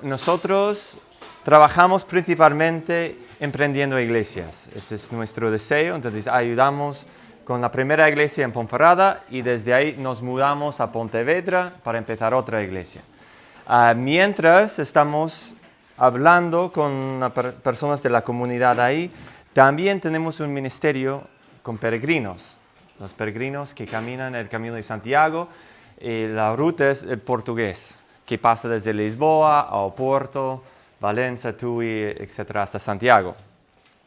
Nosotros trabajamos principalmente emprendiendo iglesias. Ese es nuestro deseo. Entonces ayudamos con la primera iglesia en Ponferrada y desde ahí nos mudamos a Pontevedra para empezar otra iglesia. Mientras estamos hablando con personas de la comunidad ahí, también tenemos un ministerio con peregrinos. Los peregrinos que caminan el Camino de Santiago, la ruta es el portugués, que pasa desde Lisboa a Oporto, Valencia, Tui, etc., hasta Santiago.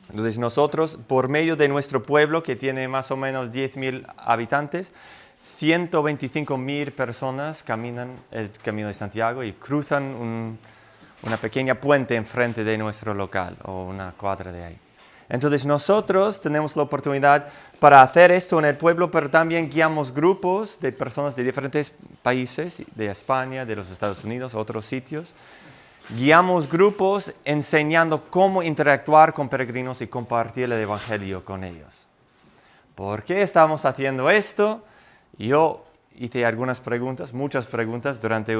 Entonces nosotros, por medio de nuestro pueblo, que tiene más o menos 10.000 habitantes, 125.000 personas caminan el Camino de Santiago y cruzan una pequeña puente enfrente de nuestro local, o una cuadra de ahí. Entonces nosotros tenemos la oportunidad para hacer esto en el pueblo, pero también guiamos grupos de personas de diferentes países, de España, de los Estados Unidos, otros sitios. Guiamos grupos enseñando cómo interactuar con peregrinos y compartir el evangelio con ellos. ¿Por qué estamos haciendo esto? Yo hice algunas preguntas, muchas preguntas durante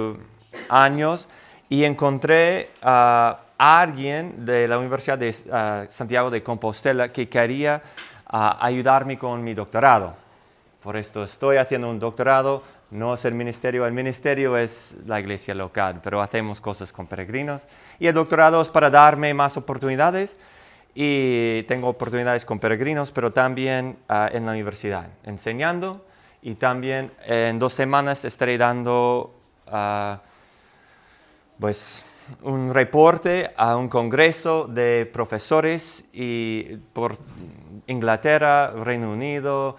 años y encontré a alguien de la Universidad de Santiago de Compostela que quería ayudarme con mi doctorado. Por esto estoy haciendo un doctorado, no es el ministerio es la iglesia local, pero hacemos cosas con peregrinos. Y el doctorado es para darme más oportunidades y tengo oportunidades con peregrinos, pero también en la universidad, enseñando. Y también en 2 semanas estaré dando un reporte a un congreso de profesores y por Inglaterra, Reino Unido,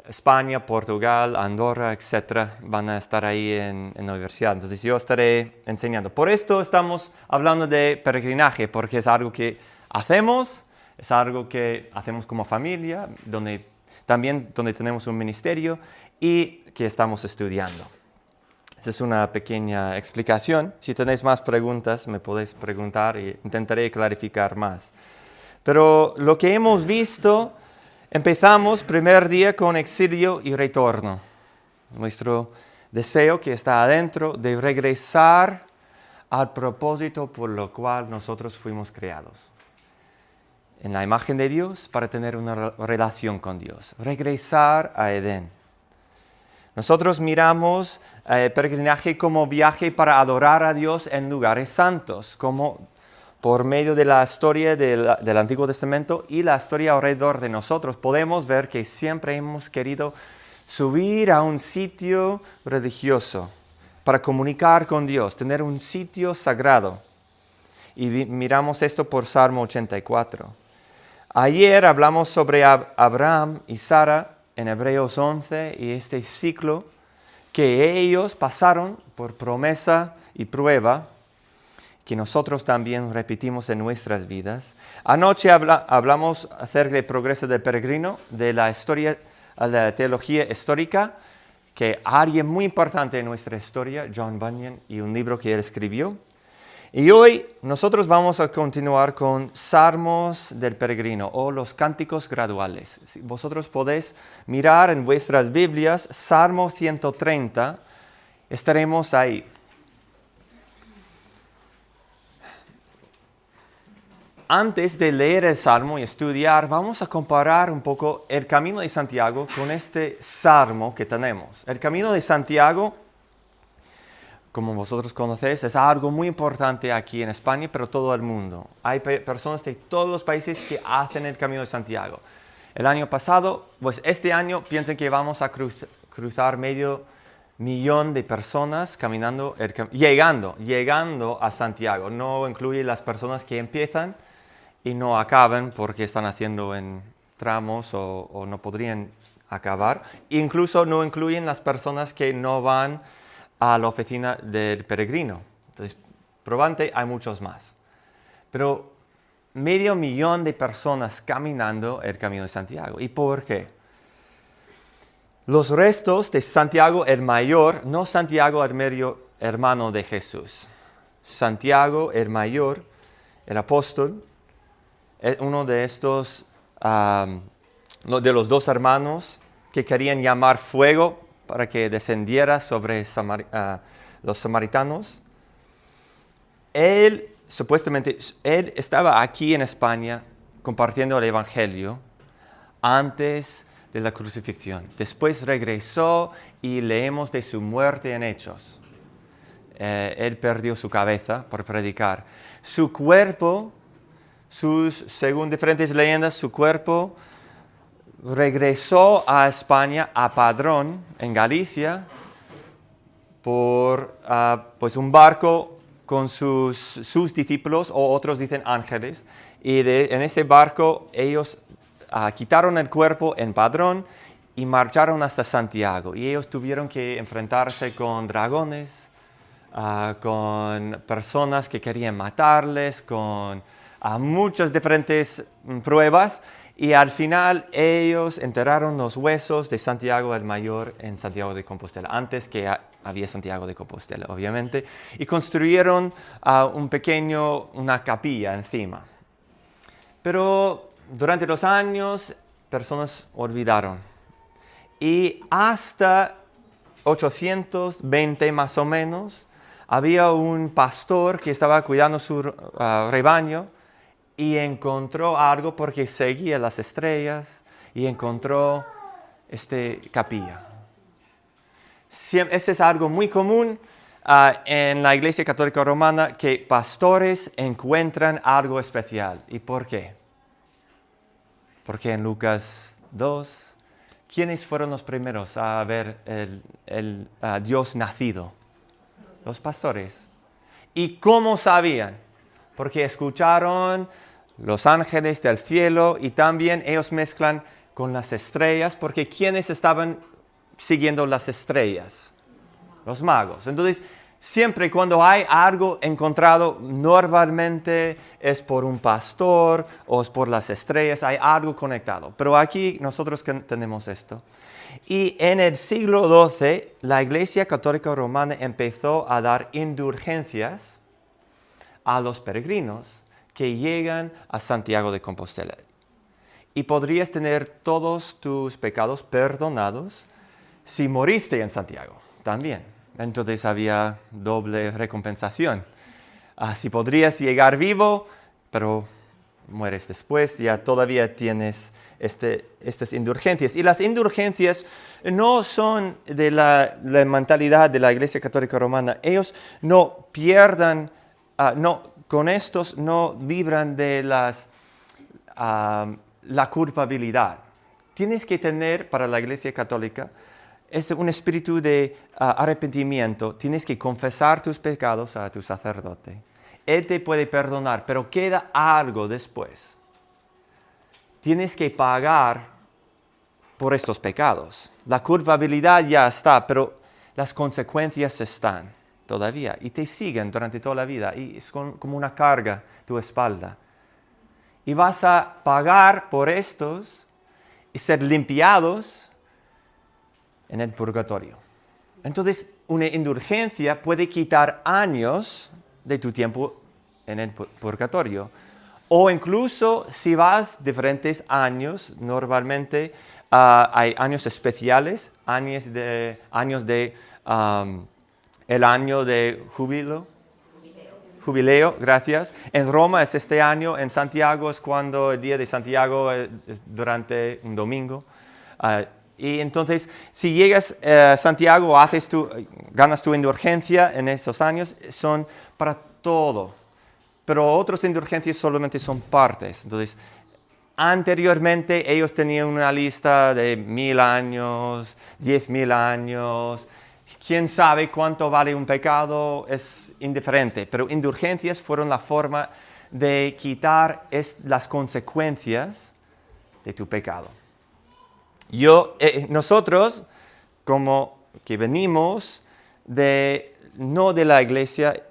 España, Portugal, Andorra, etc. van a estar ahí en la universidad. Entonces yo estaré enseñando. Por esto estamos hablando de peregrinaje, porque es algo que hacemos, es algo que hacemos como familia, donde tenemos un ministerio y que estamos estudiando. Esa es una pequeña explicación. Si tenéis más preguntas, me podéis preguntar y intentaré clarificar más. Pero lo que hemos visto, empezamos primer día con exilio y retorno. Nuestro deseo que está adentro de regresar al propósito por lo cual nosotros fuimos creados. En la imagen de Dios para tener una relación con Dios. Regresar a Edén. Nosotros miramos el peregrinaje como viaje para adorar a Dios en lugares santos, como por medio de la historia del Antiguo Testamento y la historia alrededor de nosotros, podemos ver que siempre hemos querido subir a un sitio religioso para comunicar con Dios, tener un sitio sagrado. Y miramos esto por Salmo 84. Ayer hablamos sobre Abraham y Sara en Hebreos 11 y este ciclo que ellos pasaron por promesa y prueba, que nosotros también repetimos en nuestras vidas. Anoche hablamos acerca del progreso del peregrino, de la teología histórica, que alguien muy importante en nuestra historia, John Bunyan, y un libro que él escribió. Y hoy nosotros vamos a continuar con Salmos del Peregrino o los cánticos graduales. Si vosotros podéis mirar en vuestras Biblias, Salmo 130, estaremos ahí. Antes de leer el Salmo y estudiar, vamos a comparar un poco el Camino de Santiago con este Salmo que tenemos. El Camino de Santiago, como vosotros conocéis, es algo muy importante aquí en España, pero todo el mundo. Hay personas de todos los países que hacen el Camino de Santiago. El año pasado, pues este año piensen que vamos a cruzar 500.000 de personas caminando, llegando a Santiago. No incluye las personas que empiezan y no acaban porque están haciendo en tramos o no podrían acabar. Incluso no incluyen las personas que no van a la oficina del peregrino. Entonces, probablemente hay muchos más. Pero 500.000 de personas caminando el Camino de Santiago. ¿Y por qué? Los restos de Santiago el Mayor, no Santiago el medio hermano de Jesús. Santiago el Mayor, el apóstol, es uno de estos, de los 2 hermanos que querían llamar fuego para que descendiera sobre los samaritanos. Supuestamente, él estaba aquí en España compartiendo el Evangelio antes de la crucifixión. Después regresó y leemos de su muerte en Hechos. Él perdió su cabeza por predicar. Su cuerpo, según diferentes leyendas, su cuerpo regresó a España, a Padrón, en Galicia, por pues un barco con sus discípulos, o otros dicen ángeles, y en ese barco ellos quitaron el cuerpo en Padrón y marcharon hasta Santiago. Y ellos tuvieron que enfrentarse con dragones, con personas que querían matarles, con muchas diferentes pruebas. Y al final ellos enterraron los huesos de Santiago el Mayor en Santiago de Compostela, antes que había Santiago de Compostela, obviamente, y construyeron una capilla encima. Pero durante los años, personas olvidaron. Y hasta 820 más o menos, había un pastor que estaba cuidando su rebaño y encontró algo porque seguía las estrellas y encontró capilla. Ese es algo muy común en la Iglesia Católica Romana, que pastores encuentran algo especial. ¿Y por qué? Porque en Lucas 2, ¿quiénes fueron los primeros a ver el Dios nacido? Los pastores. ¿Y cómo sabían? Porque escucharon los ángeles del cielo y también ellos mezclan con las estrellas, porque ¿quiénes estaban siguiendo las estrellas? Los magos. Entonces, siempre cuando hay algo encontrado, normalmente es por un pastor o es por las estrellas, hay algo conectado. Pero aquí nosotros tenemos esto. Y en el siglo XII, la Iglesia Católica Romana empezó a dar indulgencias a los peregrinos que llegan a Santiago de Compostela. Y podrías tener todos tus pecados perdonados si moriste en Santiago también. Entonces había doble recompensación. Si podrías llegar vivo, pero mueres después, ya todavía tienes estas indulgencias. Y las indulgencias no son de la mentalidad de la Iglesia Católica Romana. Ellos no pierdan, con estos no libran de la culpabilidad. Tienes que tener para la Iglesia Católica un espíritu de arrepentimiento. Tienes que confesar tus pecados a tu sacerdote. Él te puede perdonar, pero queda algo después. Tienes que pagar por estos pecados. La culpabilidad ya está, pero las consecuencias están todavía y te siguen durante toda la vida. Y es como una carga tu espalda. Y vas a pagar por estos y ser limpiados en el purgatorio. Entonces, una indulgencia puede quitar años de tu tiempo en el purgatorio. O incluso si vas diferentes años, normalmente hay años especiales, el año de jubileo, gracias. En Roma es este año, en Santiago es cuando el día de Santiago es durante un domingo. Y entonces, si llegas a Santiago, ganas tu indulgencia en esos años, son para todo. Pero otras indulgencias solamente son partes. Entonces, anteriormente ellos tenían una lista de 1000 años, 10,000 años. ¿Quién sabe cuánto vale un pecado? Es indiferente. Pero indulgencias fueron la forma de quitar las consecuencias de tu pecado. Nosotros, como que venimos no de la Iglesia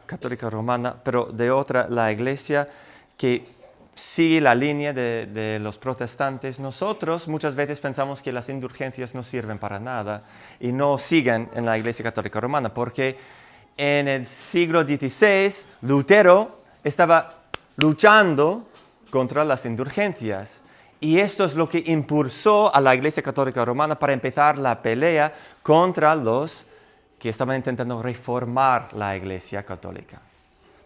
Católica Romana, pero de la Iglesia que sigue la línea de los protestantes, nosotros muchas veces pensamos que las indulgencias no sirven para nada y no siguen en la Iglesia Católica Romana, porque en el siglo XVI Lutero estaba luchando contra las indulgencias. Y esto es lo que impulsó a la Iglesia Católica Romana para empezar la pelea contra los que estaban intentando reformar la Iglesia Católica.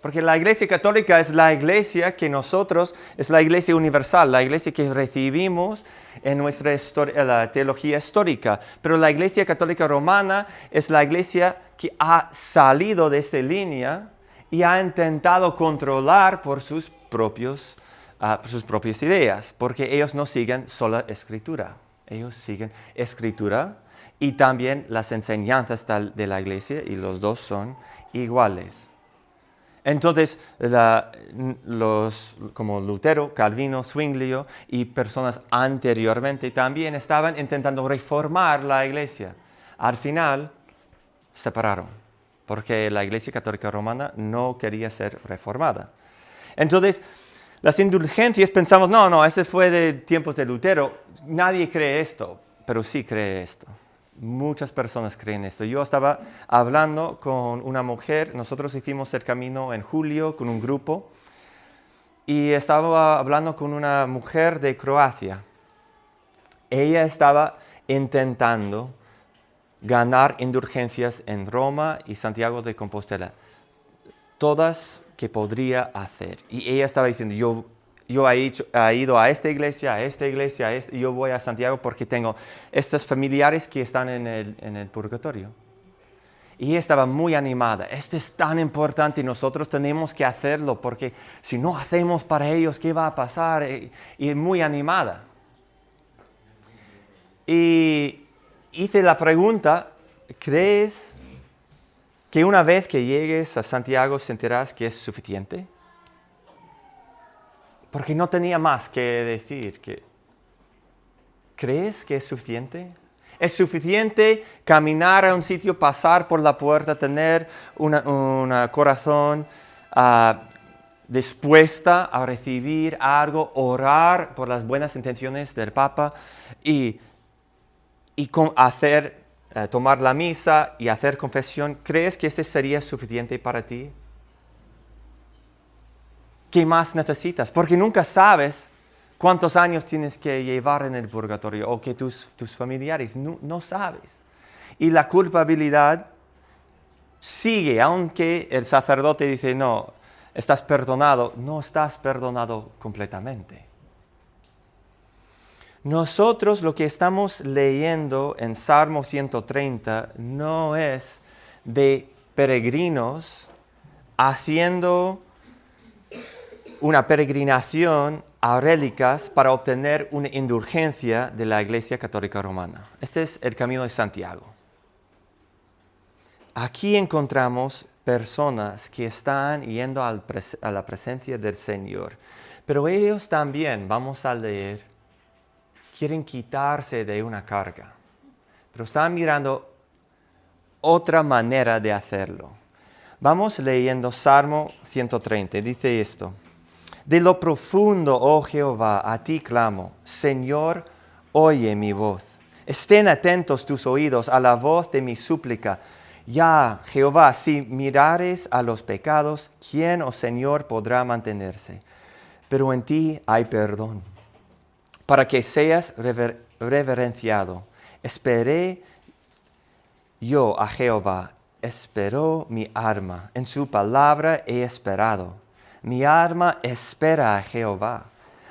Porque la Iglesia Católica es la iglesia que nosotros, es la Iglesia universal, la iglesia que recibimos en nuestra la teología histórica. Pero la Iglesia Católica Romana es la iglesia que ha salido de esta línea y ha intentado controlar por sus propias ideas, porque ellos no siguen sola Escritura. Ellos siguen Escritura y también las enseñanzas de la iglesia, y los dos son iguales. Entonces, como Lutero, Calvino, Zwinglio y personas anteriormente también estaban intentando reformar la iglesia. Al final, separaron, porque la Iglesia Católica Romana no quería ser reformada. Entonces, las indulgencias pensamos, no, ese fue de tiempos de Lutero. Nadie cree esto, pero sí cree esto. Muchas personas creen esto. Yo estaba hablando con una mujer, nosotros hicimos el camino en julio con un grupo, y estaba hablando con una mujer de Croacia. Ella estaba intentando ganar indulgencias en Roma y Santiago de Compostela, todas que podría hacer. Y ella estaba diciendo, yo he ido a esta iglesia, y yo voy a Santiago porque tengo estos familiares que están en el purgatorio. Y ella estaba muy animada. Esto es tan importante y nosotros tenemos que hacerlo, porque si no hacemos para ellos, ¿qué va a pasar? Y muy animada. Y hice la pregunta, ¿crees que una vez que llegues a Santiago sentirás que es suficiente? Porque no tenía más que decir. ¿Crees que es suficiente? ¿Es suficiente caminar a un sitio, pasar por la puerta, tener un corazón dispuesta a recibir algo, orar por las buenas intenciones del Papa y tomar la misa y hacer confesión? ¿Crees que este sería suficiente para ti? ¿Qué más necesitas? Porque nunca sabes cuántos años tienes que llevar en el purgatorio, o que tus familiares no sabes. Y la culpabilidad sigue, aunque el sacerdote dice, no, estás perdonado, no estás perdonado completamente. Nosotros lo que estamos leyendo en Salmo 130 no es de peregrinos haciendo una peregrinación a reliquias para obtener una indulgencia de la Iglesia Católica Romana. Este es el camino de Santiago. Aquí encontramos personas que están yendo a la presencia del Señor, pero ellos también, vamos a leer, quieren quitarse de una carga, pero están mirando otra manera de hacerlo. Vamos leyendo Salmo 130, dice esto: de lo profundo, oh Jehová, a ti clamo. Señor, oye mi voz. Estén atentos tus oídos a la voz de mi súplica. Ya, Jehová, si mirares a los pecados, ¿quién, oh Señor, podrá mantenerse? Pero en ti hay perdón, para que seas reverenciado. Esperé yo a Jehová, esperó mi alma, en su palabra he esperado. Mi alma espera a Jehová,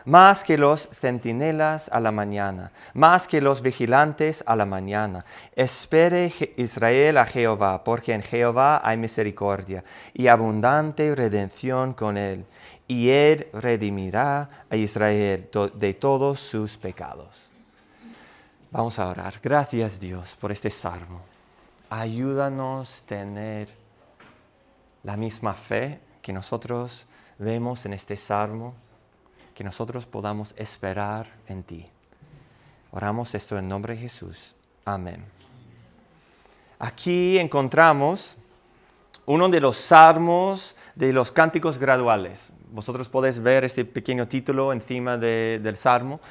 más que los centinelas a la mañana, más que los vigilantes a la mañana. Espere Israel a Jehová, porque en Jehová hay misericordia y abundante redención con él, y él redimirá a Israel de todos sus pecados. Vamos a orar. Gracias, Dios, por este salmo. Ayúdanos a tener la misma fe que nosotros vemos en este salmo, que nosotros podamos esperar en ti. Oramos esto en nombre de Jesús. Amén. Aquí encontramos uno de los salmos de los cánticos graduales. Vosotros podéis ver este pequeño título encima del salmo.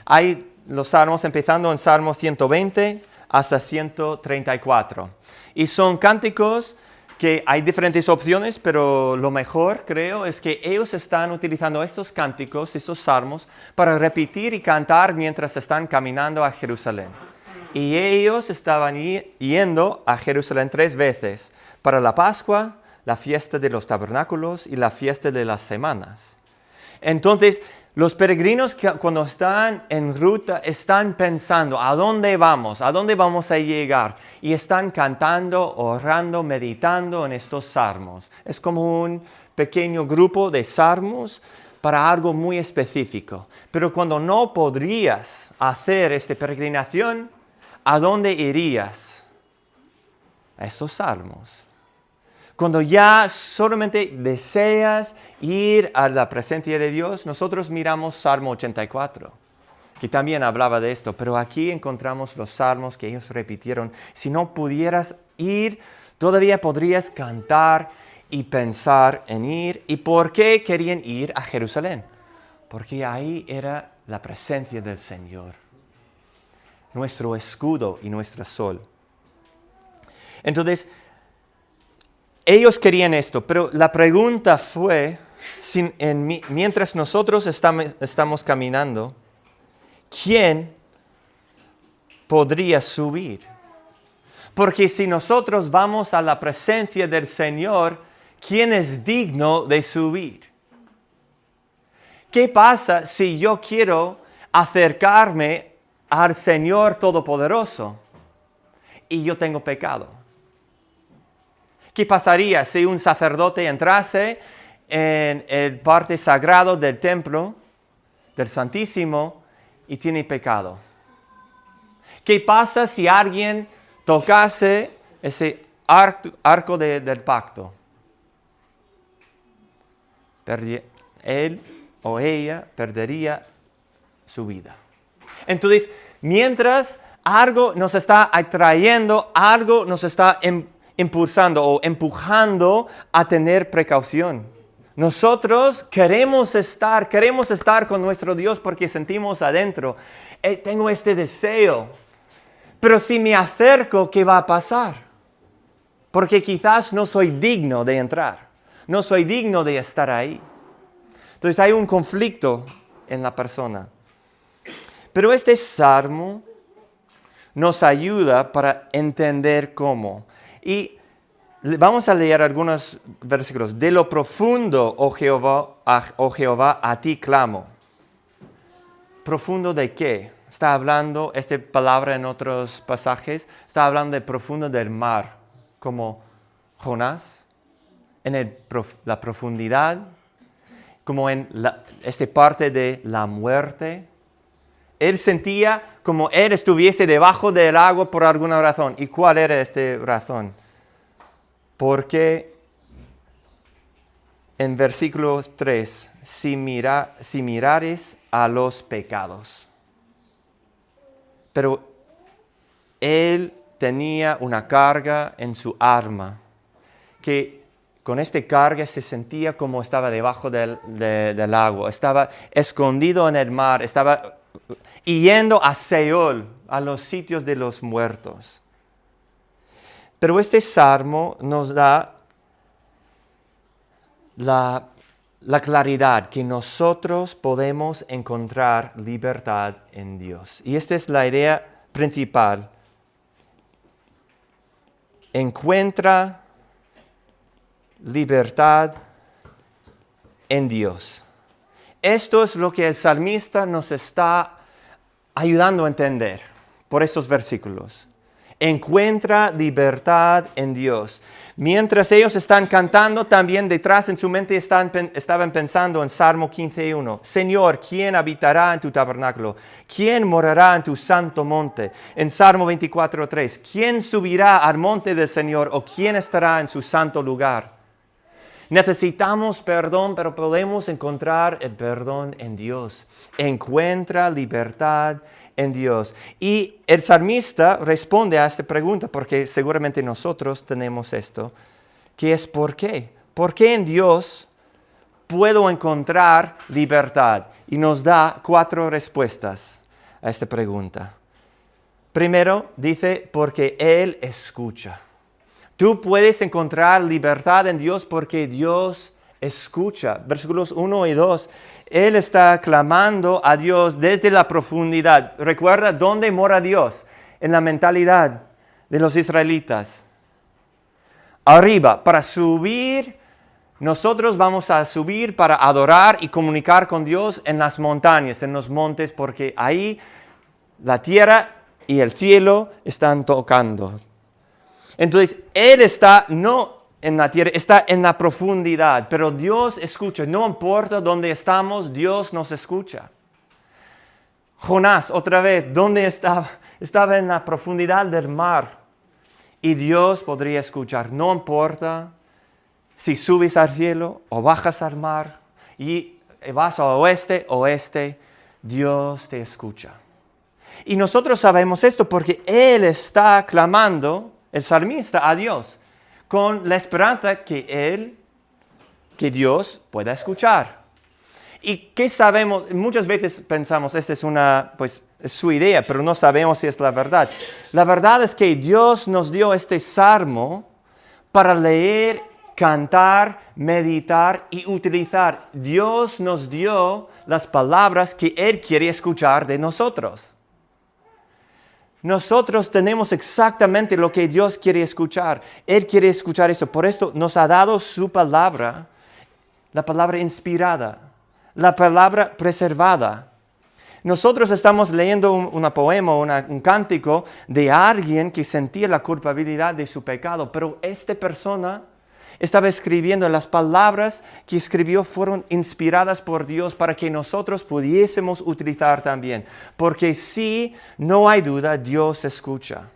Hay los salmos empezando en Salmo 120 hasta 134. Y son cánticos que hay diferentes opciones, pero lo mejor, creo, es que ellos están utilizando estos cánticos, estos salmos, para repetir y cantar mientras están caminando a Jerusalén. Y ellos estaban yendo a Jerusalén 3 veces, para la Pascua, la fiesta de los tabernáculos y la fiesta de las semanas. Entonces, los peregrinos cuando están en ruta están pensando, ¿a dónde vamos? ¿A dónde vamos a llegar? Y están cantando, orando, meditando en estos salmos. Es como un pequeño grupo de salmos para algo muy específico. Pero cuando no podrías hacer esta peregrinación, ¿a dónde irías? A estos salmos. Cuando ya solamente deseas ir a la presencia de Dios, nosotros miramos Salmo 84, que también hablaba de esto, pero aquí encontramos los salmos que ellos repitieron. Si no pudieras ir, todavía podrías cantar y pensar en ir. ¿Y por qué querían ir a Jerusalén? Porque ahí era la presencia del Señor, nuestro escudo y nuestro sol. Entonces, ellos querían esto, pero la pregunta fue, mientras nosotros estamos caminando, ¿quién podría subir? Porque si nosotros vamos a la presencia del Señor, ¿quién es digno de subir? ¿Qué pasa si yo quiero acercarme al Señor Todopoderoso y yo tengo pecado? ¿Qué pasaría si un sacerdote entrase en el parte sagrado del templo, del Santísimo, y tiene pecado? ¿Qué pasa si alguien tocase ese arco del pacto? Él o ella perdería su vida. Entonces, mientras algo nos está atrayendo, algo nos está impulsando o empujando a tener precaución. Nosotros queremos estar con nuestro Dios porque sentimos adentro, tengo este deseo. Pero si me acerco, ¿qué va a pasar? Porque quizás no soy digno de entrar, no soy digno de estar ahí. Entonces hay un conflicto en la persona. Pero este salmo nos ayuda para entender cómo. Y vamos a leer algunos versículos. De lo profundo, oh Jehová, a ti clamo. ¿Profundo de qué? Está hablando, esta palabra en otros pasajes, está hablando de profundo del mar, como Jonás, en la profundidad, como en esta parte de la muerte. Él sentía como él estuviese debajo del agua por alguna razón. ¿Y cuál era esta razón? Porque en versículo 3, si mirares a los pecados. Pero él tenía una carga en su alma, que con esta carga se sentía como estaba debajo del agua, estaba escondido en el mar, estaba yendo a Seol, a los sitios de los muertos. Pero este salmo nos da la claridad que nosotros podemos encontrar libertad en Dios. Y esta es la idea principal. Encuentra libertad en Dios. Esto es lo que el salmista nos está ayudando a entender por estos versículos. Encuentra libertad en Dios. Mientras ellos están cantando, también detrás en su mente estaban pensando en Salmo 15:1. Señor, ¿quién habitará en tu tabernáculo? ¿Quién morará en tu santo monte? En Salmo 24:3. ¿Quién subirá al monte del Señor o quién estará en su santo lugar? Necesitamos perdón, pero podemos encontrar el perdón en Dios. Encuentra libertad en Dios. Y el salmista responde a esta pregunta, porque seguramente nosotros tenemos esto, que es ¿por qué? ¿Por qué en Dios puedo encontrar libertad? Y nos da 4 respuestas a esta pregunta. Primero, dice, porque Él escucha. Tú puedes encontrar libertad en Dios porque Dios escucha. Versículos 1 y 2. Él está clamando a Dios desde la profundidad. Recuerda dónde mora Dios, en la mentalidad de los israelitas. arriba, para subir. Nosotros vamos a subir para adorar y comunicar con Dios en las montañas, en los montes, porque ahí la tierra y el cielo están tocando. Entonces, Él está no en la tierra, está en la profundidad, pero Dios escucha. No importa dónde estamos, Dios nos escucha. Jonás, otra vez, ¿dónde estaba? Estaba en la profundidad del mar. Y Dios podría escuchar. No importa si subes al cielo o bajas al mar y vas al oeste, Dios te escucha. Y nosotros sabemos esto porque Él está clamando, el salmista, a Dios, con la esperanza que Dios pueda escuchar. ¿Y qué sabemos? Muchas veces pensamos, esta es es su idea, pero no sabemos si es la verdad. La verdad es que Dios nos dio este salmo para leer, cantar, meditar y utilizar. Dios nos dio las palabras que Él quiere escuchar de nosotros. Nosotros tenemos exactamente lo que Dios quiere escuchar. Él quiere escuchar eso. Por esto nos ha dado su palabra, la palabra inspirada, la palabra preservada. Nosotros estamos leyendo un poema, un cántico de alguien que sentía la culpabilidad de su pecado, pero esta persona estaba escribiendo, las palabras que escribió fueron inspiradas por Dios para que nosotros pudiésemos utilizar también. Porque sí, no hay duda, Dios escucha.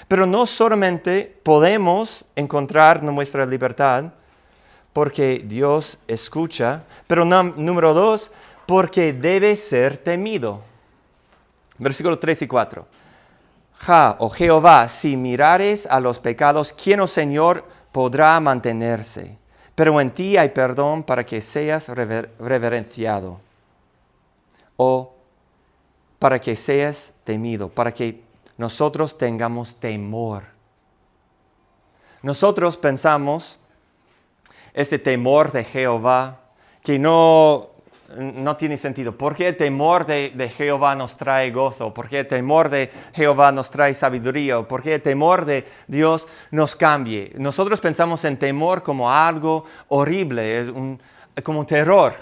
Pero no solamente podemos encontrar nuestra libertad porque Dios escucha, pero número 2, porque debe ser temido. Versículos 3 y 4. Jehová, si mirares a los pecados, ¿quién, oh Señor, podrá mantenerse? Pero en ti hay perdón para que seas reverenciado. O para que seas temido, para que nosotros tengamos temor. Nosotros pensamos, este temor de Jehová, que no tiene sentido. ¿Por qué el temor de Jehová nos trae gozo? ¿Por qué el temor de Jehová nos trae sabiduría? ¿Por qué el temor de Dios nos cambie? Nosotros pensamos en temor como algo horrible, como terror.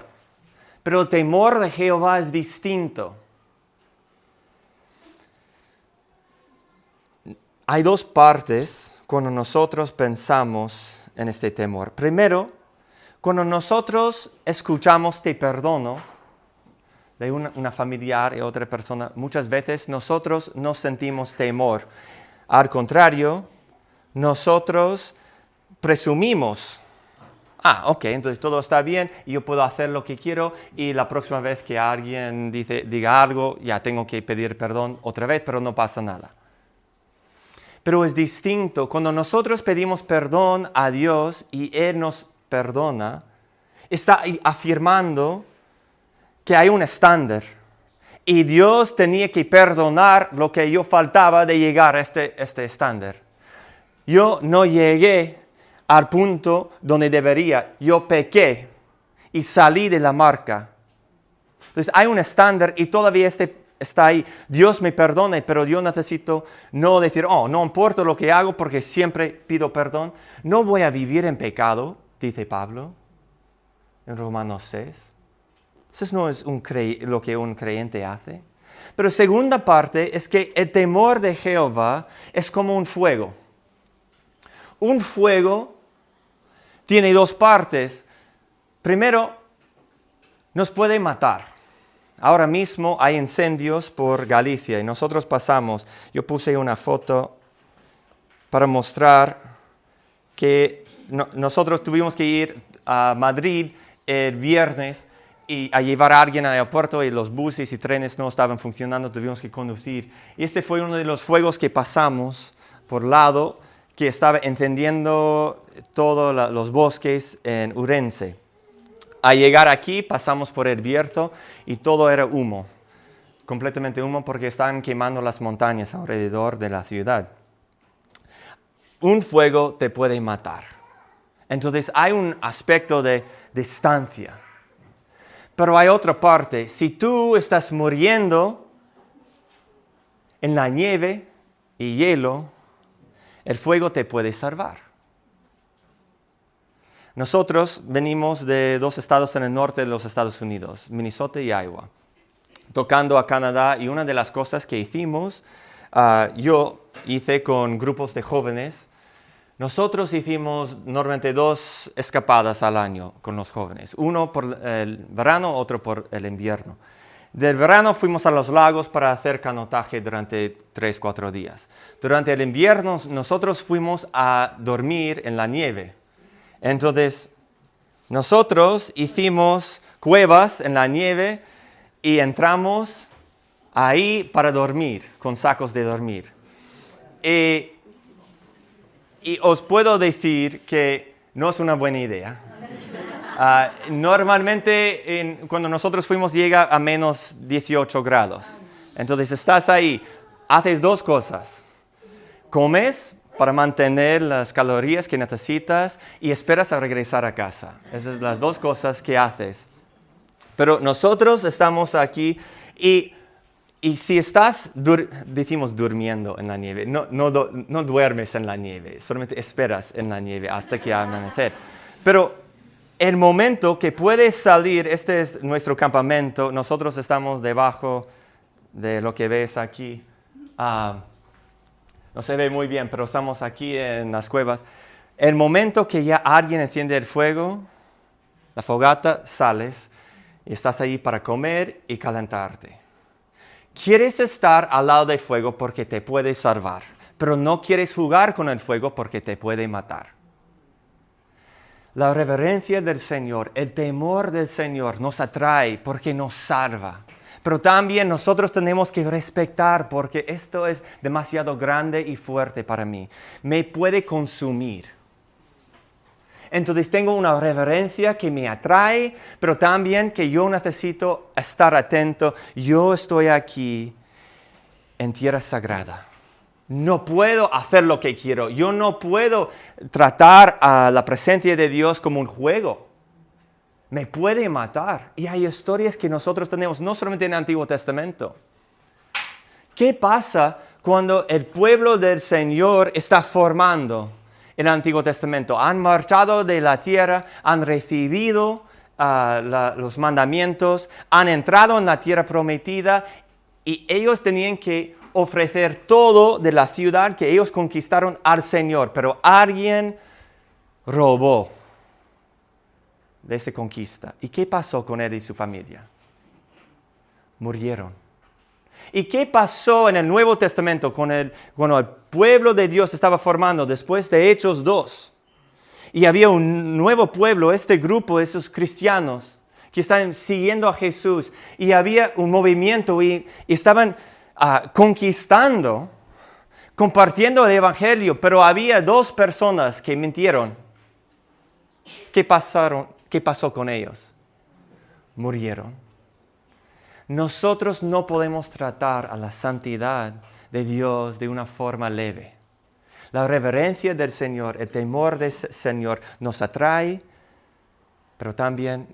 Pero el temor de Jehová es distinto. Hay dos partes cuando nosotros pensamos en este temor. Primero, cuando nosotros escuchamos te perdono de una familiar y otra persona, muchas veces nosotros no sentimos temor. Al contrario, nosotros presumimos, ok, entonces todo está bien y yo puedo hacer lo que quiero y la próxima vez que alguien diga algo, ya tengo que pedir perdón otra vez, pero no pasa nada. Pero es distinto cuando nosotros pedimos perdón a Dios y Él nos perdona, está afirmando que hay un estándar y Dios tenía que perdonar lo que yo faltaba de llegar a este estándar. Yo no llegué al punto donde debería, yo pequé y salí de la marca. Entonces hay un estándar y todavía está ahí. Dios me perdona, pero yo necesito no decir, no importa lo que hago porque siempre pido perdón. No voy a vivir en pecado, dice Pablo en Romanos 6. Eso no es lo que un creyente hace. Pero segunda parte es que el temor de Jehová es como un fuego. Un fuego tiene dos partes. Primero, nos puede matar. Ahora mismo hay incendios por Galicia y nosotros pasamos. Yo puse una foto para mostrar que nosotros tuvimos que ir a Madrid el viernes y a llevar a alguien al aeropuerto y los buses y trenes no estaban funcionando, tuvimos que conducir. Y este fue uno de los fuegos que pasamos por lado, que estaba encendiendo todos los bosques en Urense. Al llegar aquí pasamos por el Bierzo y todo era humo, completamente humo porque estaban quemando las montañas alrededor de la ciudad. Un fuego te puede matar. Entonces hay un aspecto de distancia. Pero hay otra parte. Si tú estás muriendo en la nieve y hielo, el fuego te puede salvar. Nosotros venimos de 2 estados en el norte de los Estados Unidos, Minnesota y Iowa, tocando a Canadá, y una de las cosas que hicimos, yo hice con grupos de jóvenes. Nosotros hicimos normalmente 2 escapadas al año con los jóvenes, uno por el verano, otro por el invierno. Del verano fuimos a los lagos para hacer canotaje durante 3-4 días. Durante el invierno nosotros fuimos a dormir en la nieve. Entonces, nosotros hicimos cuevas en la nieve y entramos ahí para dormir, con sacos de dormir. Y os puedo decir que no es una buena idea. Normalmente, cuando nosotros fuimos, llega a menos 18 grados. Entonces, estás ahí, haces 2 cosas. Comes para mantener las calorías que necesitas y esperas a regresar a casa. Esas son las 2 cosas que haces. Pero nosotros estamos aquí y si estás, decimos durmiendo en la nieve, no duermes en la nieve, solamente esperas en la nieve hasta que amanecer. Pero el momento que puedes salir, este es nuestro campamento, nosotros estamos debajo de lo que ves aquí. No se ve muy bien, pero estamos aquí en las cuevas. El momento que ya alguien enciende el fuego, la fogata, sales y estás ahí para comer y calentarte. Quieres estar al lado del fuego porque te puede salvar, pero no quieres jugar con el fuego porque te puede matar. La reverencia del Señor, el temor del Señor nos atrae porque nos salva. Pero también nosotros tenemos que respetar porque esto es demasiado grande y fuerte para mí. Me puede consumir. Entonces tengo una reverencia que me atrae, pero también que yo necesito estar atento. Yo estoy aquí en tierra sagrada. No puedo hacer lo que quiero. Yo no puedo tratar a la presencia de Dios como un juego. Me puede matar. Y hay historias que nosotros tenemos, no solamente en el Antiguo Testamento. ¿Qué pasa cuando el pueblo del Señor está formando en el Antiguo Testamento? Han marchado de la tierra, han recibido los mandamientos, han entrado en la tierra prometida y ellos tenían que ofrecer todo de la ciudad que ellos conquistaron al Señor. Pero alguien robó de esta conquista. ¿Y qué pasó con él y su familia? Murieron. ¿Y qué pasó en el Nuevo Testamento cuando el pueblo de Dios estaba formando después de Hechos 2? Y había un nuevo pueblo, este grupo de esos cristianos que estaban siguiendo a Jesús. Y había un movimiento y estaban conquistando, compartiendo el Evangelio. Pero había 2 personas que mintieron. ¿Qué pasó con ellos? Murieron. Nosotros no podemos tratar a la santidad de Dios de una forma leve. La reverencia del Señor, el temor del Señor nos atrae, pero también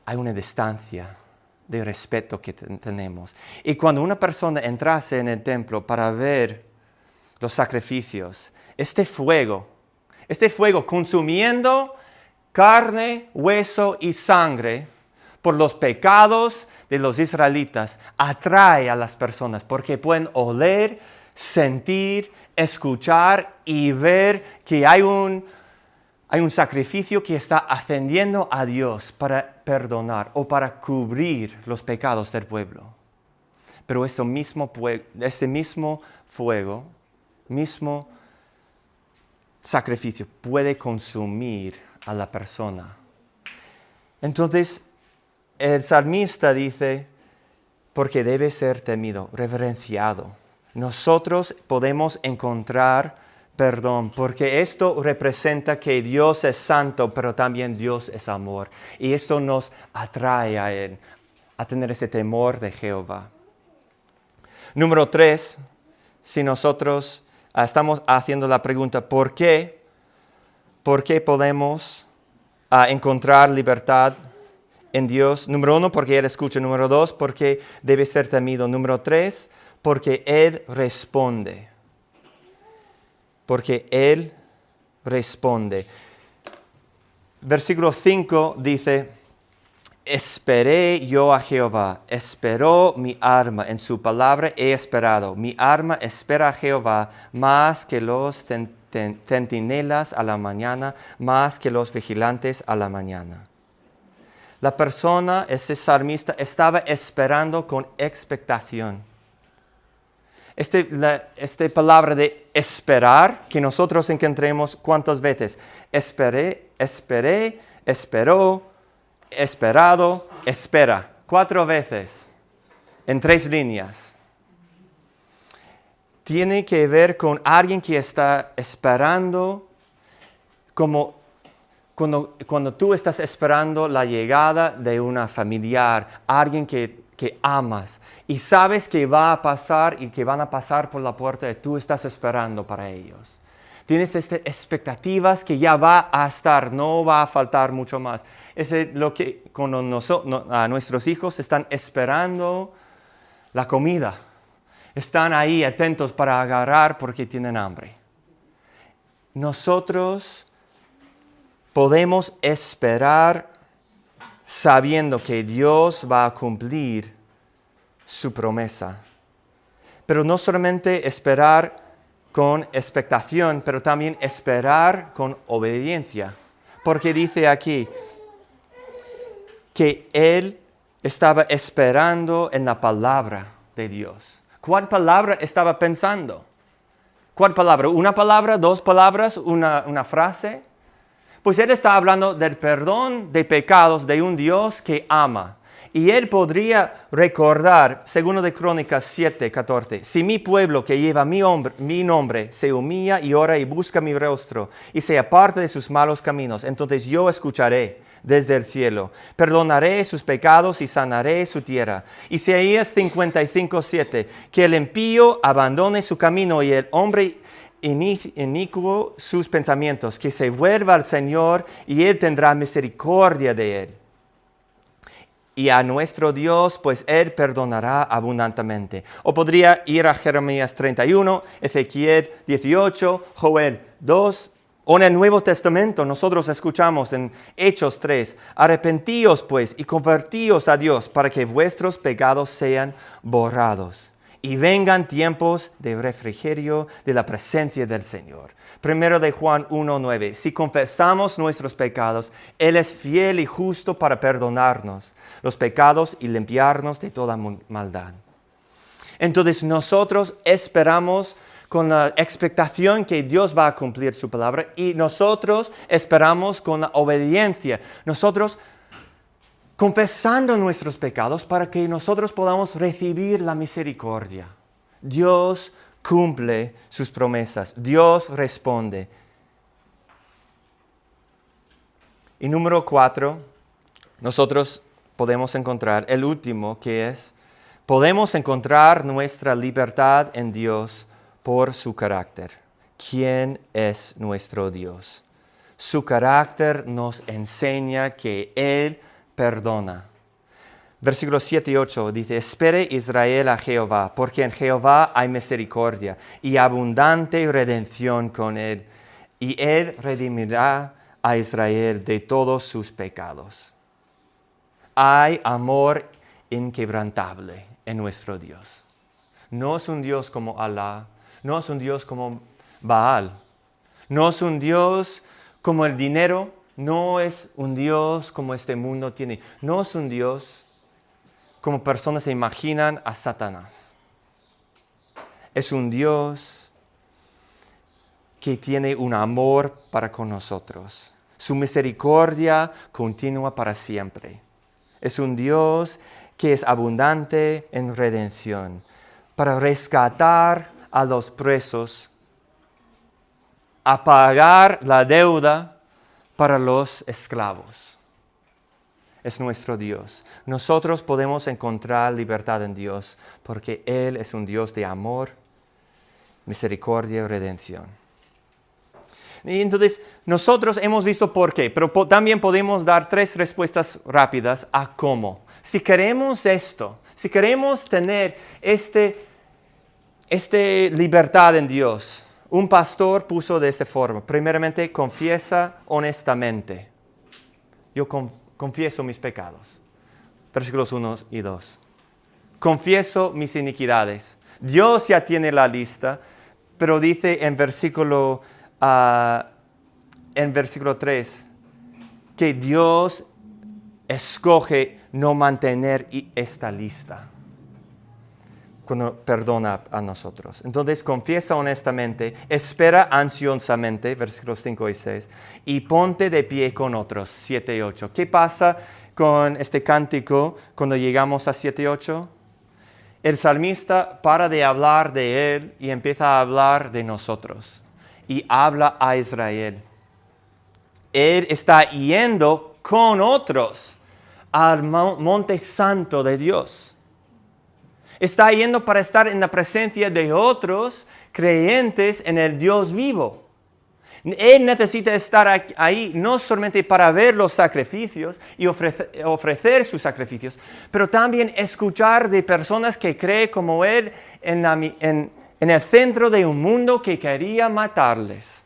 hay una distancia de respeto que tenemos. Y cuando una persona entrase en el templo para ver los sacrificios, este fuego consumiendo carne, hueso y sangre por los pecados de los israelitas, atrae a las personas porque pueden oler, sentir, escuchar y ver que hay un sacrificio que está ascendiendo a Dios para perdonar o para cubrir los pecados del pueblo. Pero este mismo fuego, mismo sacrificio puede consumir a la persona. Entonces, el salmista dice, porque debe ser temido, reverenciado. Nosotros podemos encontrar perdón, porque esto representa que Dios es santo, pero también Dios es amor. Y esto nos atrae a Él, a tener ese temor de Jehová. Número 3, si nosotros estamos haciendo la pregunta, ¿por qué? ¿Por qué podemos encontrar libertad en Dios? Número 1, porque Él escucha. Número 2, porque debe ser temido. Número 3, porque Él responde. Porque Él responde. Versículo 5 dice, esperé yo a Jehová, esperó mi alma, en su palabra he esperado. Mi alma espera a Jehová más que los centinelas a la mañana, más que los vigilantes a la mañana. La persona, ese salmista, estaba esperando con expectación. Esta palabra de esperar, que nosotros encontremos ¿cuántas veces? Esperé, esperó, esperado, espera. 4 veces, en 3 líneas. Tiene que ver con alguien que está esperando, como cuando tú estás esperando la llegada de una familiar, alguien que amas, y sabes que va a pasar y que van a pasar por la puerta y tú estás esperando para ellos. Tienes expectativas que ya va a estar, no va a faltar mucho más. Es lo que cuando nuestros hijos están esperando la comida. Están ahí atentos para agarrar porque tienen hambre. Nosotros podemos esperar sabiendo que Dios va a cumplir su promesa. Pero no solamente esperar con expectación, pero también esperar con obediencia. Porque dice aquí que él estaba esperando en la palabra de Dios. ¿Cuál palabra estaba pensando? ¿Cuál palabra? ¿Una palabra? ¿2 palabras? ¿Una frase? Pues él está hablando del perdón de pecados de un Dios que ama. Y él podría recordar, segundo de Crónicas 7:14, si mi pueblo que lleva mi nombre se humilla y ora y busca mi rostro y se aparta de sus malos caminos, entonces yo escucharé desde el cielo, perdonaré sus pecados y sanaré su tierra. Isaías 55:7, que el impío abandone su camino y el hombre inicuo sus pensamientos, que se vuelva al Señor y Él tendrá misericordia de él. Y a nuestro Dios, pues Él perdonará abundantemente. O podría ir a Jeremías 31, Ezequiel 18, Joel 2, o en el Nuevo Testamento nosotros escuchamos en Hechos 3, arrepentíos pues y convertíos a Dios para que vuestros pecados sean borrados y vengan tiempos de refrigerio de la presencia del Señor. Primero de Juan 1:9. Si confesamos nuestros pecados, Él es fiel y justo para perdonarnos los pecados y limpiarnos de toda maldad. Entonces nosotros esperamos con la expectación que Dios va a cumplir su palabra y nosotros esperamos con la obediencia. Nosotros confesando nuestros pecados para que nosotros podamos recibir la misericordia. Dios cumple sus promesas. Dios responde. Y número 4, nosotros podemos encontrar el último, que es, podemos encontrar nuestra libertad en Dios por su carácter. ¿Quién es nuestro Dios? Su carácter nos enseña que Él perdona. Versículos 7 y 8 dice, espere Israel a Jehová, porque en Jehová hay misericordia y abundante redención con Él, y Él redimirá a Israel de todos sus pecados. Hay amor inquebrantable en nuestro Dios. No es un Dios como Alá, no es un Dios como Baal, no es un Dios como el dinero, no es un Dios como este mundo tiene. No es un Dios como personas se imaginan a Satanás. Es un Dios que tiene un amor para con nosotros. Su misericordia continúa para siempre. Es un Dios que es abundante en redención, para rescatar a los presos, a pagar la deuda para los esclavos. Es nuestro Dios. Nosotros podemos encontrar libertad en Dios porque Él es un Dios de amor, misericordia y redención. Y entonces nosotros hemos visto por qué, pero también podemos dar 3 respuestas rápidas a cómo. Si queremos esto, si queremos tener esta libertad en Dios, un pastor puso de esta forma. Primeramente, confiesa honestamente. yo confieso mis pecados. Versículos 1 y 2. Confieso mis iniquidades. Dios ya tiene la lista, pero dice en versículo 3 que Dios escoge no mantener esta lista cuando perdona a nosotros. Entonces confiesa honestamente, espera ansiosamente, versículos 5 y 6, y ponte de pie con otros, 7 y 8. ¿Qué pasa con este cántico cuando llegamos a 7 y 8? El salmista para de hablar de él y empieza a hablar de nosotros. Y habla a Israel. Él está yendo con otros al monte santo de Dios. Está yendo para estar en la presencia de otros creyentes en el Dios vivo. Él necesita estar ahí no solamente para ver los sacrificios y ofrecer sus sacrificios, pero también escuchar de personas que creen como él en el centro de un mundo que quería matarles.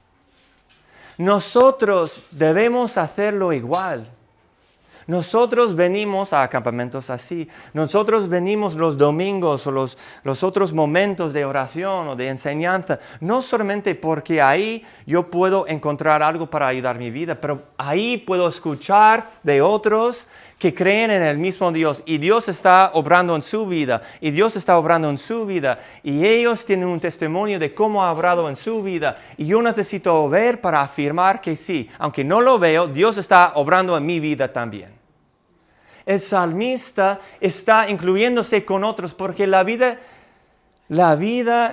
Nosotros debemos hacerlo igual. Nosotros venimos a campamentos así. Nosotros venimos los domingos o los otros momentos de oración o de enseñanza, no solamente porque ahí yo puedo encontrar algo para ayudar mi vida, pero ahí puedo escuchar de otros que creen en el mismo Dios y Dios está obrando en su vida y Dios está obrando en su vida y ellos tienen un testimonio de cómo ha obrado en su vida y yo necesito ver para afirmar que sí, aunque no lo veo, Dios está obrando en mi vida también. El salmista está incluyéndose con otros porque la vida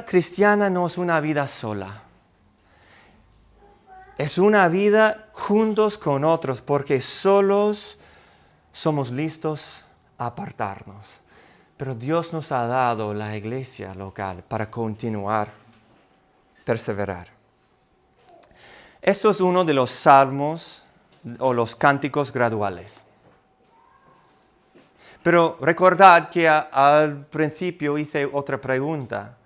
cristiana no es una vida sola. Es una vida juntos con otros porque solos somos listos a apartarnos. Pero Dios nos ha dado la iglesia local para continuar, perseverar. Esto es uno de los salmos o los cánticos graduales. Pero recordad que al principio hice otra pregunta.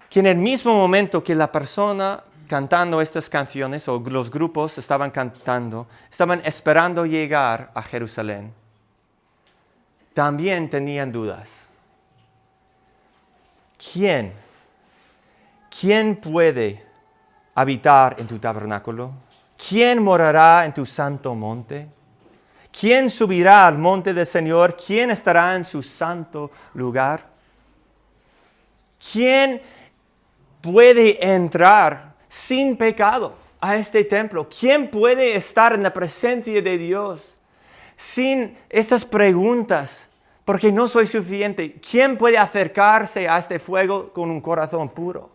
Que en el mismo momento que la persona cantando estas canciones o los grupos estaban cantando, estaban esperando llegar a Jerusalén, también tenían dudas. ¿Quién puede habitar en tu tabernáculo? ¿Quién morará en tu santo monte? ¿Quién subirá al monte del Señor? ¿Quién estará en su santo lugar? ¿Quién puede entrar sin pecado a este templo? ¿Quién puede estar en la presencia de Dios sin estas preguntas? Porque no soy suficiente. ¿Quién puede acercarse a este fuego con un corazón puro?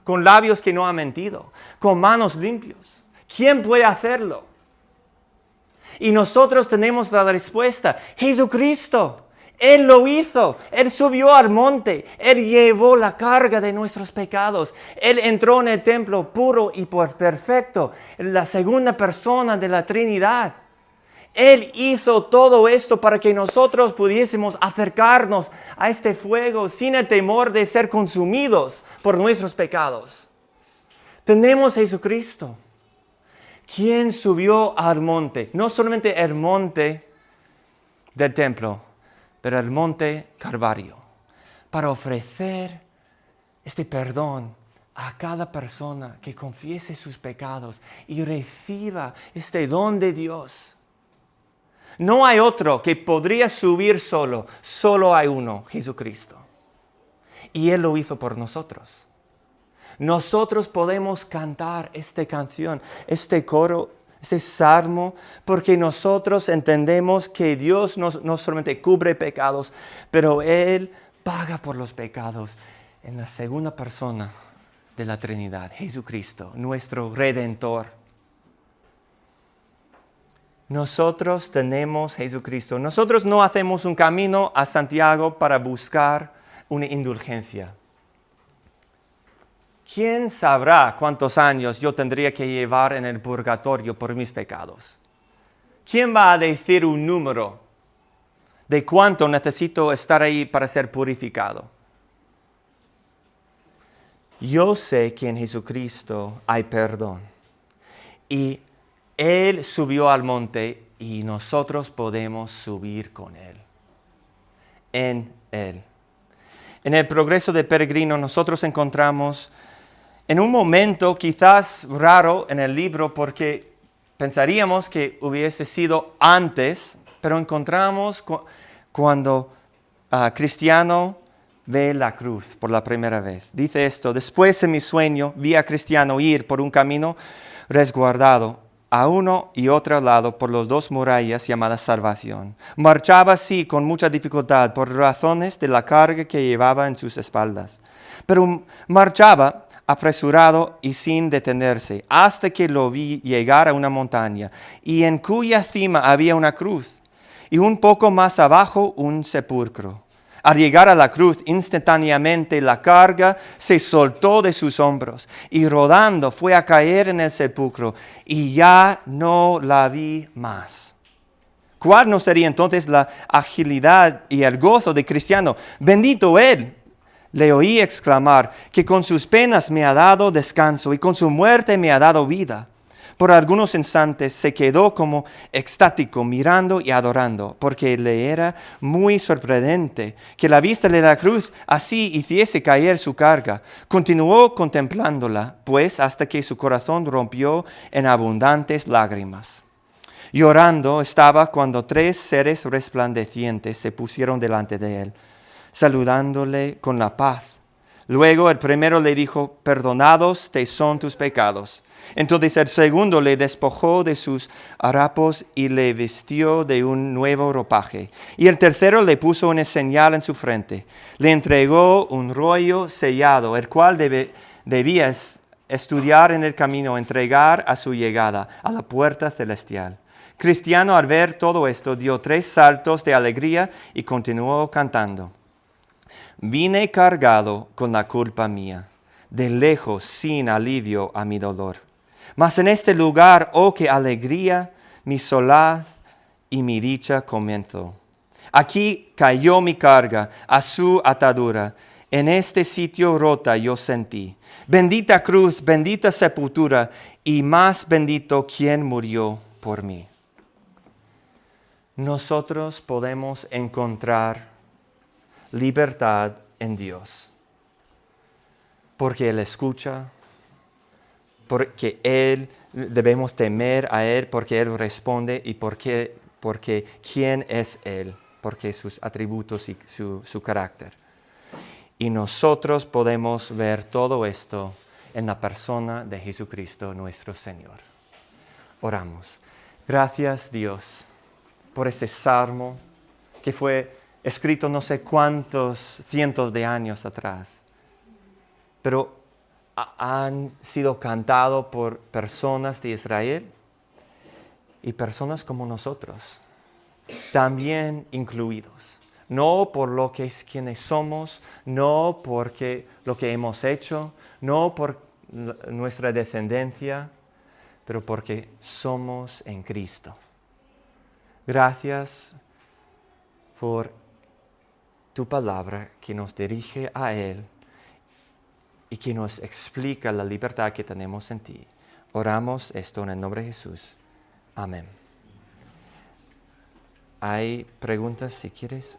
Con labios que no han mentido, con manos limpios. ¿Quién puede hacerlo? Y nosotros tenemos la respuesta. Jesucristo. Él lo hizo. Él subió al monte. Él llevó la carga de nuestros pecados. Él entró en el templo puro y perfecto. La segunda persona de la Trinidad. Él hizo todo esto para que nosotros pudiésemos acercarnos a este fuego sin el temor de ser consumidos por nuestros pecados. Tenemos a Jesucristo. ¿Quién subió al monte? No solamente el monte del templo, pero el monte Calvario, para ofrecer este perdón a cada persona que confiese sus pecados y reciba este don de Dios. No hay otro que podría subir solo hay uno, Jesucristo. Y Él lo hizo por nosotros. Nosotros podemos cantar esta canción, este coro, este salmo, porque nosotros entendemos que Dios no solamente cubre pecados, pero Él paga por los pecados en la segunda persona de la Trinidad, Jesucristo, nuestro Redentor. Nosotros tenemos Jesucristo. Nosotros no hacemos un camino a Santiago para buscar una indulgencia. ¿Quién sabrá cuántos años yo tendría que llevar en el purgatorio por mis pecados? ¿Quién va a decir un número de cuánto necesito estar ahí para ser purificado? Yo sé que en Jesucristo hay perdón. Y Él subió al monte y nosotros podemos subir con Él. En Él. En el progreso del peregrino nosotros encontramos en un momento quizás raro en el libro porque pensaríamos que hubiese sido antes, pero encontramos cuando Cristiano ve la cruz por la primera vez. Dice esto: después en mi sueño vi a Cristiano ir por un camino resguardado a uno y otro lado por las dos murallas llamadas Salvación. Marchaba así con mucha dificultad por razones de la carga que llevaba en sus espaldas. Pero marchaba apresurado y sin detenerse, hasta que lo vi llegar a una montaña, y en cuya cima había una cruz, y un poco más abajo un sepulcro. Al llegar a la cruz, instantáneamente la carga se soltó de sus hombros y rodando fue a caer en el sepulcro y ya no la vi más. ¿Cuál no sería entonces la agilidad y el gozo de Cristiano? Bendito Él. Le oí exclamar que con sus penas me ha dado descanso y con su muerte me ha dado vida. Por algunos instantes se quedó como extático mirando y adorando, porque le era muy sorprendente que la vista de la cruz así hiciese caer su carga. Continuó contemplándola, pues, hasta que su corazón rompió en abundantes lágrimas. Llorando estaba cuando 3 seres resplandecientes se pusieron delante de él, saludándole con la paz. Luego el primero le dijo: perdonados te son tus pecados. Entonces el segundo le despojó de sus harapos y le vistió de un nuevo ropaje. Y el tercero le puso una señal en su frente. Le entregó un rollo sellado, el cual debía estudiar en el camino, entregar a su llegada a la puerta celestial. Cristiano, al ver todo esto, dio 3 saltos de alegría y continuó cantando: vine cargado con la culpa mía, de lejos sin alivio a mi dolor. Mas en este lugar, oh, qué alegría, mi solaz y mi dicha comenzó. Aquí cayó mi carga a su atadura, en este sitio rota yo sentí. Bendita cruz, bendita sepultura, y más bendito quien murió por mí. Nosotros podemos encontrar libertad en Dios, porque Él escucha, porque Él debemos temer a Él, porque Él responde y porque quién es Él, porque sus atributos y su carácter. Y nosotros podemos ver todo esto en la persona de Jesucristo nuestro Señor. Oramos. Gracias, Dios, por este salmo que fue escrito no sé cuántos cientos de años atrás, pero han sido cantados por personas de Israel y personas como nosotros, también incluidos. No por lo que es quienes somos, no porque lo que hemos hecho, no por nuestra descendencia, pero porque somos en Cristo. Gracias por tu palabra que nos dirige a Él y que nos explica la libertad que tenemos en ti. Oramos esto en el nombre de Jesús. Amén. ¿Hay preguntas si quieres?